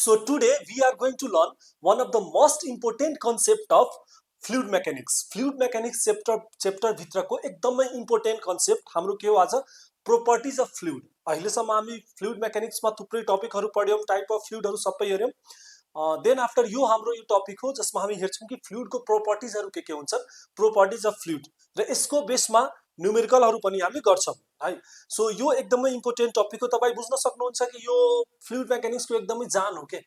So today we are going to learn one of the most important concept of fluid mechanics. Fluid mechanics chapter भित्रको एकदमै important concept हाम्रो के हो आज properties of fluid. अहिलेसम्म हामी fluid mechanics मा थुप्रै टपिकहरु पढ्यौं, टाइप अफ फ्लुइडहरु सबै हेर्यौं. देन आफ्टर यो हाम्रो यो टपिक हो जसमा हामी हेर्छौं कि फ्लुइडको प्रोपर्टिजहरु के हुन्छन्, प्रोपर्टिज अफ फ्लुइड र यसको बेसमा न्यूमेरिकलहरु पनि हामी गर्छौं है. सो यो एकदमै इम्पोर्टेन्ट टपिक हो. तपाई बुझ्न सक्नुहुन्छ कि यो फ्लुइड मेकानिक्सको एकदमै जान हो के.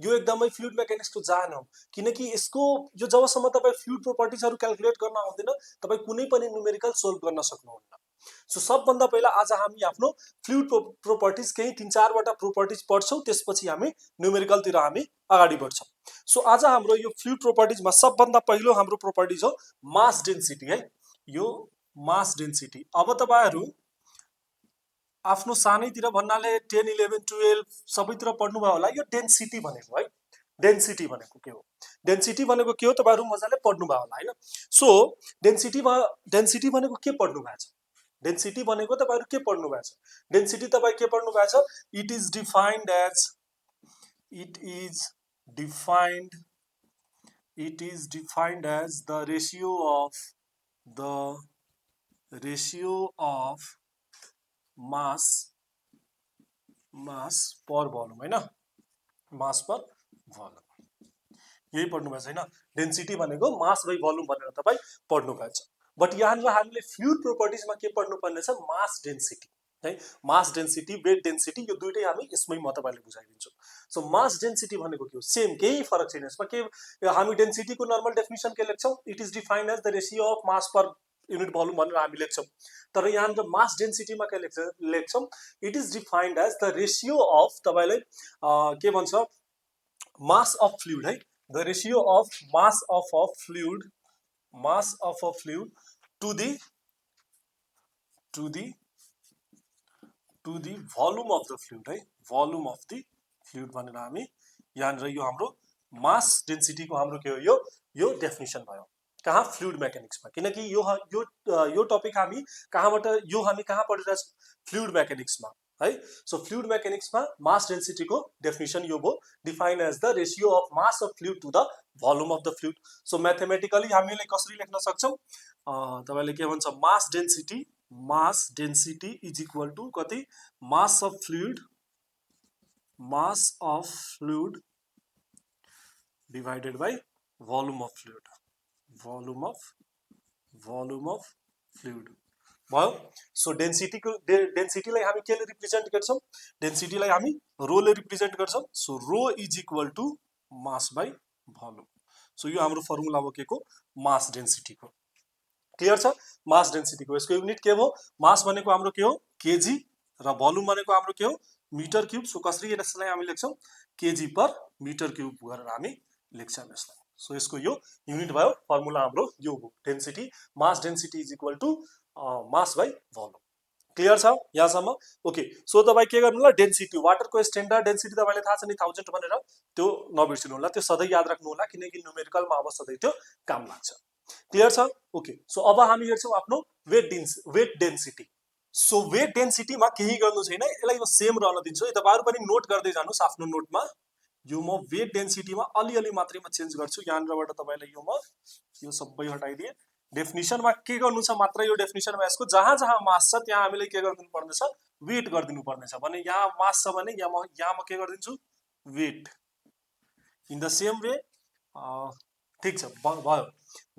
यो एकदमै फ्लुइड मेकानिक्सको जान हो किनकि यसको यो जबसम्म तपाई फ्लुइड प्रोपर्टिजहरु क्याल्कुलेट गर्न आउँदैन तपाई कुनै पनि न्यूमेरिकल सोल्भ गर्न सक्नुहुन्न. सो सबभन्दा पहिला आज हामी आफ्नो फ्लुइड प्रोपर्टिज केही 3-4 वटा प्रोपर्टिज पढ्छौं, त्यसपछि हामी न्यूमेरिकल तिर हामी अगाडि बढ्छौं. सो आज हाम्रो यो फ्लुइड प्रोपर्टिजमा सबभन्दा पहिलो हाम्रो प्रोपर्टिज हो मास डेन्सिटी है. यो मास डेन्सिटी. अब तपाईहरु आफ्नो सानैतिर भन्नाले 10, 11, 12 सबैतिर पढ्नु भयो होला. यो डेन्सिटी भनेको है, डेन्सिटी भनेको के हो, डेन्सिटी भनेको के हो तपाईहरु मजाले पढ्नु भयो होला हैन. सो डेन्सिटी भनेको के पढ्नु भएको छ, डेन्सिटी भनेको तपाईहरु के पढ्नु भएको छ, डेन्सिटी तपाई के पढ्नु भएको छ. It is defined as the ratio of mass per volume हैन, मास पर भोल्युम. यही पढ्नु भएको छैन. डेन्सिटी भनेको मास बाइ भोल्युम भनेर तपाई पढ्नु भएको छ. बट यहाँ हामीले फ्लुइड प्रोपर्टिजमा के पढ्नु पर्ने छ, मास डेन्सिटी है. मास डेन्सिटी, वेट डेन्सिटी यो दुईटै हामी यसमै म तपाईलाई बुझाइदिन्छु. सो मास डेन्सिटी भनेको के हो, सेम केही फरक छैन यसमा. के हामी डेन्सिटीको नर्मल डेफिनिसन के लेख्छौं, it is defined as the ratio of mass per unit volume भनेर हामी लेख्छौं. तर यहाँ मास डेन्सिटीमा के लेख्छौं, it is defined as the ratio of तपाईलाई के भन्छ, मास अफ फ्लुइड है. The ratio of mass of a fluid to the volume of the fluid है, volume of the fluid भनेर हामी यहाँ यो हाम्रो मास डेन्सिटी को हाम्रो के हो, यो डेफिनिसन भयो कहाँ, फ्लुइड मेकानिक्समा. किनकि यो टपिक हामी कहाँबाट, यो हामी कहाँ पढिरहेको छौं, फ्लुइड मेकानिक्समा है. सो फ्लुइड मेकानिक्समा मास डेन्सिटी को डेफिनिसन यो भयो, define as the ratio of mass of fluid to the volume of the fluid. So mathematically हामीले कसरी लेख्न सक्छौं, तपाईले के भन्छ, mass density is equal to कति, mass of fluid divided by volume of fluid, volume of fluid भयो. So डेन्सिटीलाई हामी केले रिप्रेजेन्ट गर्छौं, डेन्सिटीलाई हामी रोले रिप्रेजेन्ट गर्छौं. So rho is equal to mass by volume. So यो हाम्रो फर्मुला हो के को, मास डेन्सिटी को. क्लियर छ. मास डेन्सिटी को यसको युनिट के हो, मास भनेको हाम्रो के हो, केजी, र भोल्युम भनेको हाम्रो के हो, मिटर क्यूब. सो कसरी यसलाई हामी लेख्छौं, केजी पर मिटर क्यूब गरेर हामी लेख्छौं यसलाई. सो यसको यो युनिट भयो, फर्मुला हाम्रो यो हो, density, mass density is equal to mass by volume. Clear छ यहाँसम्म. ओके. सो तपाई के गर्नु होला, डेन्सिटी, वाटरको स्ट्यान्डर्ड डेन्सिटी तपाईलाई थाहा छ नि, 1000 भनेर, त्यो नबिर्सिनु होला, त्यो सधैँ याद राख्नु होला किनकि न्यूमेरिकलमा अब सधैँ त्यो काम लाग्छ. क्लियर छ. ओके. सो अब हामी हेर्छौं आफ्नो वेट डेन्सिटी. सो वेट डेन्सिटीमा केही गर्नु छैन, यसलाई म सेम रहन दिन्छु. तपाईहरु पनि नोट गर्दै जानुस् आफ्नो नोटमा. यो म वेट डेन्सिटीमा अलिअलि मात्रैमा चेन्ज गर्छु. यहाँबाट तपाईलाई यो सबै हटाइदिए. डेफिनिसनमा के गर्नु छ मात्र, यो डेफिनिसनमा यसको जहाँ जहाँ मास छ त्यहाँ हामीले के गरिदिनु पर्नेछ, वेट गरिदिनु पर्नेछ. भने यहाँ मास छ भने यहाँ म के गरिदिन्छु, weight. In the same way, ठीक छ भयो.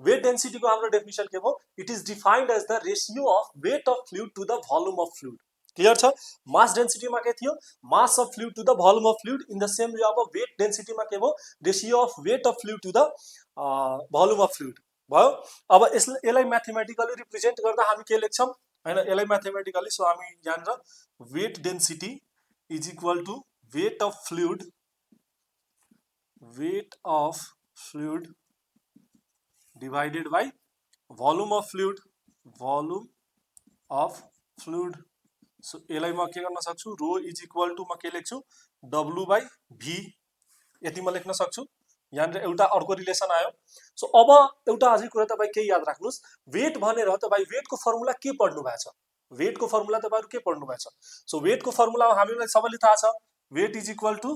वेट डेन्सिटी को हाम्रो डेफिनिसन के भयो, it is defined as the ratio of weight of fluid to the volume of fluid. Clear छ. मास डेन्सिटीमा के थियो, mass of fluid to the volume of fluid. In the same way अब weight डेन्सिटीमा के भयो, ratio of weight of fluid to the volume of fluid भयो. अब यसलाई म्याथमेटिकली रिप्रेजेन्ट गर्दा हामी के लेख्छौं हैन, यसलाई म्याथमेटिकली. सो हामी यहाँ weight density is equal to weight of fluid divided by volume of fluid. So यसलाई म के गर्न सक्छु, रो इज इक्वल टु म के लेख्छु, डब्लु बाइ भी, यति म लेख्न सक्छु. यहाँ एउटा अर्को रिलेसन आयो. सो अब एउटा अझै कुरा तपाई के याद राख्नुस्, वेट भनेर तपाई वेटको फर्मुला के पढ्नु भएको छ, वेटको फर्मुला तपाईहरु के पढ्नु भएको छ. सो वेटको फर्मुला हामीलाई सबैले थाहा छ, weight is equal to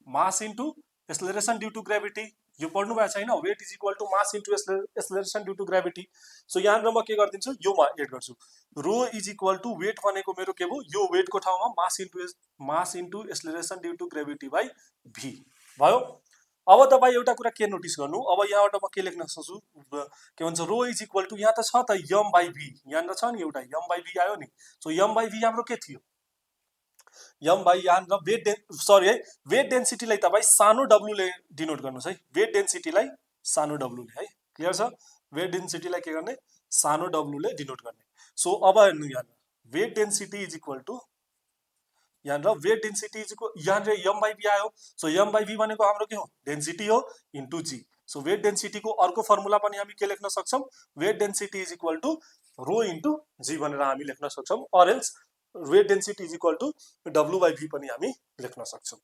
mass into acceleration due to gravity, यो पढ्नु भएको छैन, weight is equal to mass into acceleration due to gravity. So यहाँनिर म के गरिदिन्छु, यो म एड गर्छु, rho is equal to weight भनेको मेरो के भयो, यो वेटको ठाउँमा mass into acceleration due to gravity by V भयो। अब तपाईँ एउटा कुरा के नोटिस गर्नु, अब यहाँबाट म के लेख्न सक्छु, के भन्छ, रो इज इक्वल टु, यहाँ त छ त यम बाई भी, यहाँनिर छ नि एउटा यम बाई भी आयो नि। सो यम बाई भी हाम्रो के थियो, यम बाई यहाँनिर वेट डेन्सिटीलाई तपाईँ सानो डब्लुले डिनोट गर्नुहोस् है, वेट डेन्सिटीलाई सानो डब्लुले है, क्लियर छ, वेट डेन्सिटीलाई के गर्ने, सानो डब्लुले डिनोट गर्ने। सो अब हेर्नु यहाँनिर weight density is equal to, यहाँनिर वेट डेन्सिटी इज इक्वल, यहाँनिर यम बाई भी आयो। सो यम बाई भी भनेको हाम्रो के हो, डेन्सिटी हो इन्टु जी। सो वेट डेन्सिटीको अर्को फर्मुला पनि हामी के लेख्न सक्छौँ, weight density is equal to rho into g भनेर हामी लेख्न सक्छौँ, or else weight density is equal to W by V पनि हामी लेख्न सक्छौँ।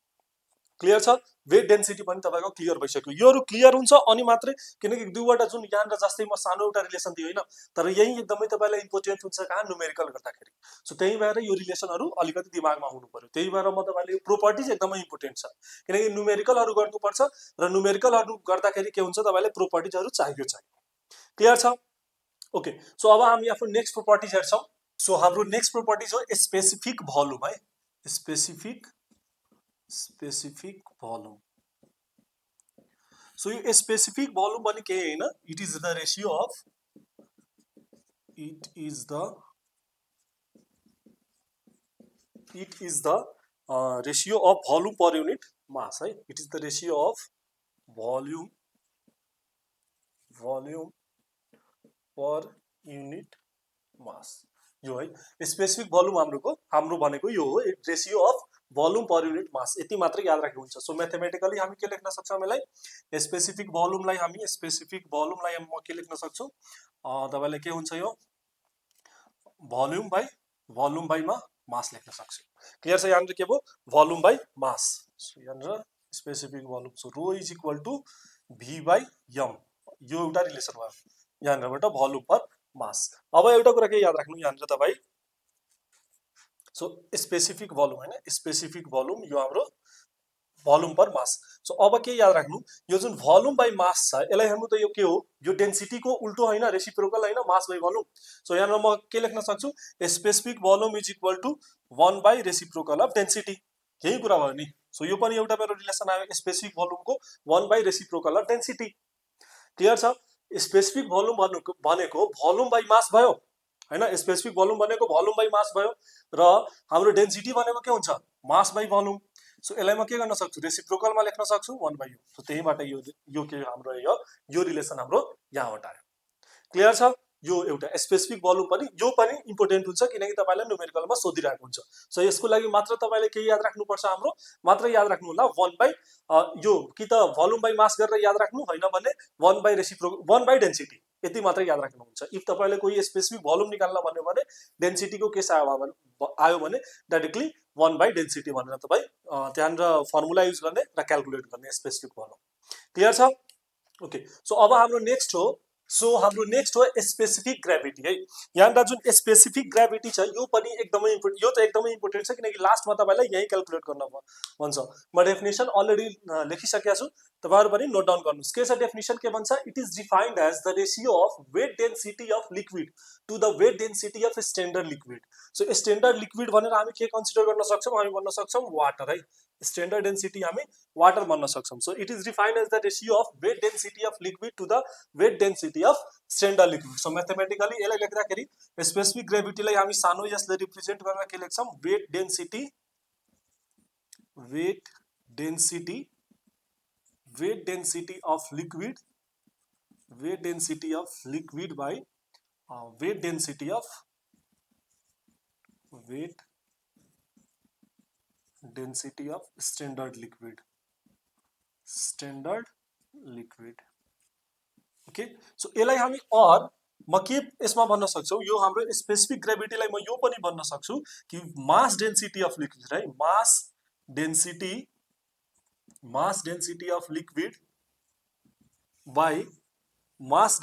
क्लियर छ, वेट डेन्सिटी पनि तपाईँको क्लियर भइसक्यो, योहरू क्लियर हुन्छ अनि मात्रै, किनकि दुईवटा जुन यहाँनिर जस्तै म सानो एउटा रिलेसन दिएँ होइन, तर यही एकदमै तपाईँलाई इम्पोर्टेन्ट हुन्छ कहाँ, न्युमेरिकल गर्दाखेरि। सो त्यही भएर यो रिलेसनहरू अलिकति दिमागमा हुनु पर्यो, त्यही भएर म तपाईँले प्रोपर्टिज एकदमै इम्पोर्टेन्ट छ, किनकि न्युमेरिकलहरू गर्नुपर्छ र न्युमेरिकलहरू गर्दाखेरि के हुन्छ, तपाईँलाई प्रोपर्टिजहरू चाहियो। क्लियर छ, ओके। सो अब हामी आफ्नो नेक्स्ट प्रोपर्टिज हेर्छौँ। सो हाम्रो नेक्स्ट प्रोपर्टिज हो स्पेसिफिक भोल्युम है, स्पेसिफिक भोल्युम। सो यो स्पेसिफिक भोल्युम भने के हैन, it is the ratio of volume per unit mass है, it is the ratio of volume per unit mass, यो है स्पेसिफिक भोल्युम हाम्रो भनेको यो हो, ratio of volume per unit mass, यति मात्र याद राख्नु हुन्छ। सो म्याथमेटिकली हामी के लेख्न सक्छौँ यसलाई, स्पेसिफिक भोल्युमलाई म के लेख्न सक्छु, तपाईलाई के हुन्छ, यो भोल्युम बाई मास लेख्न सक्छु। क्लियर छ, यहाँनिर के भयो, भोल्युम बाई मास। सो यहाँनिर specific volume, so rho is equal to V by M, यो एउटा रिलेसन भयो यहाँनिरबाट भोल्युम पर मास। अब एउटा कुरा के याद राख्नु यहाँनिर तपाईँ, सो स्पेसिफिक भोल्युम हैन, स्पेसिफिक भोल्युम यो हाम्रो भोल्युम पर मास। सो अब के याद राख्नु, यो जुन भोल्युम बाई मास छ यसलाई हेर्नु त यो के हो, यो डेन्सिटीको उल्टो हैन, रेसिप्रोकल हैन, मास बाई भोल्युम। सो यहाँ म के लेख्न सक्छु, specific volume is equal to 1 by reciprocal of density, यही कुरा भयो नि। सो यो पनि एउटा मेरो रिलेसन आयो, स्पेसिफिक भोल्युमको 1 by reciprocal of density. Clear छ, स्पेसिफिक भोल्युम भनेको भोल्युम बाई मास भयो हैन, स्पेसिफिक भोल्युम भनेको भोल्युम बाई मास भयो, र हाम्रो डेन्सिटी भनेको के हुन्छ, मास बाई भोल्युम। सो यसलाई म के गर्न सक्छु, रेसिप्रोकलमा लेख्न सक्छु 1 बाई यू। सो त्यहीबाट यो के हाम्रो यो रिलेसन हाम्रो यहाँबाट आयो। क्लियर छ, यो एउटा स्पेसिफिक भोल्युम पनि, यो पनि इम्पोर्टेन्ट हुन्छ किनकि तपाईलाई न्युमेरिकलमा सोधिरहेको हुन्छ। सो यसको लागि मात्र तपाईले के याद राख्नुपर्छ, हाम्रो मात्र याद राख्नु होला 1 बाई यो कि त भोल्युम बाई मास गरेर याद राख्नु, होइन भने 1 बाई रेसिप्रोकल 1 बाई डेन्सिटी, यति मात्र याद राख्नुहुन्छ। इफ तपाईले कोही स्पेसिफिक भोल्युम निकाल्न भन्यो भने डेन्सिटीको केस आयो भने डाइरेक्टली 1 बाई डेन्सिटी भनेर तपाईँ त्यहाँनिर फर्मुला युज गर्ने र क्यालकुलेट गर्ने स्पेसिफिक भोल्युम। क्लियर छ, ओके। सो अब हाम्रो नेक्स्ट हो स्पेसिफिक ग्रेभिटी है। यहाँनिर जुन स्पेसिफिक ग्रेभिटी छ यो पनि एकदमै इम्पोर्टेन्ट, यो त एकदमै इम्पोर्टेन्ट छ किनकि लास्टमा तपाईलाई यही क्यालकुलेट गर्न भन्छ। म डेफिनेसन अलरेडी लेखिसकेको छु, तपाईहरु पनि नोट डाउन गर्नुस्। के छ डेफिनेसन, के भन्छ, it is defined as the ratio of weight density of liquid to the weight density of standard liquid. So standard liquid भनेर हामी के कन्सिडर गर्न सक्छौँ, हामी भन्न सक्छौँ वाटर है, स्ट्यान्डर्ड डेन्सिटी हामी वाटर भन्न सक्छौँ। So it is defined as the ratio of weight density of liquid to the weight density of standard liquid. So mathematically यसलाई लेख्दाखेरि स्पेसिफिक ग्रेभिटीलाई हामी सानो यसले रिप्रेजेन्ट गरेर के लेख्छौँ, weight density of liquid by weight density of standard liquid. Okay, so यसलाई हामी और म के यसमा भन्न सक्छौँ, यो हाम्रो स्पेसिफिक ग्रेभिटीलाई म यो पनि भन्न सक्छु कि मास डेन्सिटी अफ लिक्विड है, mass density of liquid by mass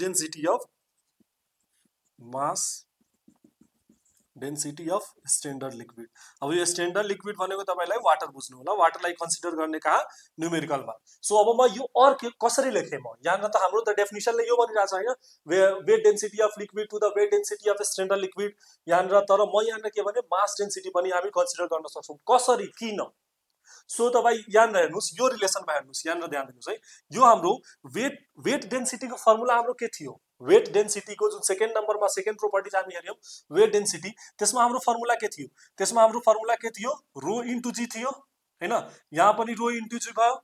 density of standard liquid. अब यो स्ट्यान्डर्ड लिक्विड भनेको तपाईँलाई वाटर बुझ्नु होला, वाटरलाई कन्सिडर गर्ने कहाँ न्युमेरिकलमा। सो अब म यो कसरी लेखेँ म यहाँनिर त हाम्रो त डेफिनेसनले यो भनिरहेको छ होइन, weight density of liquid to the weight density of standard liquid यहाँनिर। तर म यहाँनिर के भने मास डेन्सिटी पनि हामी कन्सिडर गर्न सक्छौँ। कसरी, किन? सो तपाईँ यहाँनिर हेर्नुहोस्, यो रिलेसनमा हेर्नुहोस्, यहाँनिर ध्यान दिनुहोस् है। यो हाम्रो वेट डेन्सिटीको फर्मुला हाम्रो के थियो? वेट डेन्सिटीको जुन सेकेन्ड नम्बरमा सेकेन्ड प्रोपर्टिज हामी हेऱ्यौँ वेट डेन्सिटी, त्यसमा हाम्रो फर्मुला के थियो? त्यसमा हाम्रो फर्मुला के थियो? रो इन्टु जी थियो होइन। यहाँ पनि रो इन्टु जी भयो,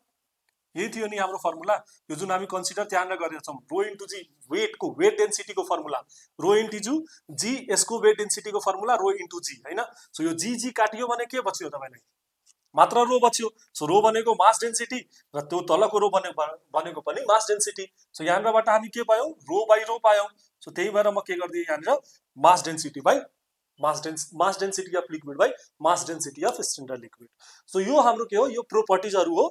यही थियो नि हाम्रो फर्मुला। यो जुन हामी कन्सिडर त्यहाँनिर गरेका छौँ, रो इन्टु जी वेटको वेट डेन्सिटीको फर्मुला, रो इन्टु जी यसको वेट डेन्सिटीको फर्मुला रो इन्टु जी होइन। सो यो जी जी काटियो भने के बच्यो तपाईँलाई? मात्र रो बच्यो। सो रो भनेको मास डेन्सिटी र त्यो तलको रो भनेको पनि मास डेन्सिटी। सो यहाँनिरबाट हामी के पायौँ? रो बाई रो पायौँ। सो त्यही भएर म के गरिदिएँ यहाँनिर mass density by mass density of liquid by mass density of standard liquid. So यो हाम्रो के हो? यो प्रोपर्टिजहरू हो।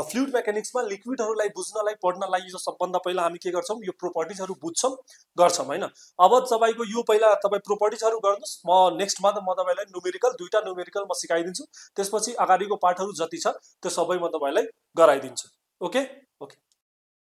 फ्लुइड मेकानिक्समा लिक्विडहरूलाई बुझ्नलाई पढ्नलाई यो सबभन्दा पहिला हामी के गर्छौँ? यो प्रोपर्टिजहरू बुझ्छौँ गर्छौँ होइन। अब तपाईँको यो पहिला तपाईँ प्रोपर्टिजहरू गर्नुहोस्, म नेक्स्टमा त म तपाईँलाई न्युमेरिकल दुईवटा न्युमेरिकल म सिकाइदिन्छु, त्यसपछि अगाडिको पाठहरू जति छ त्यो सबै म तपाईँलाई गराइदिन्छु। ओके।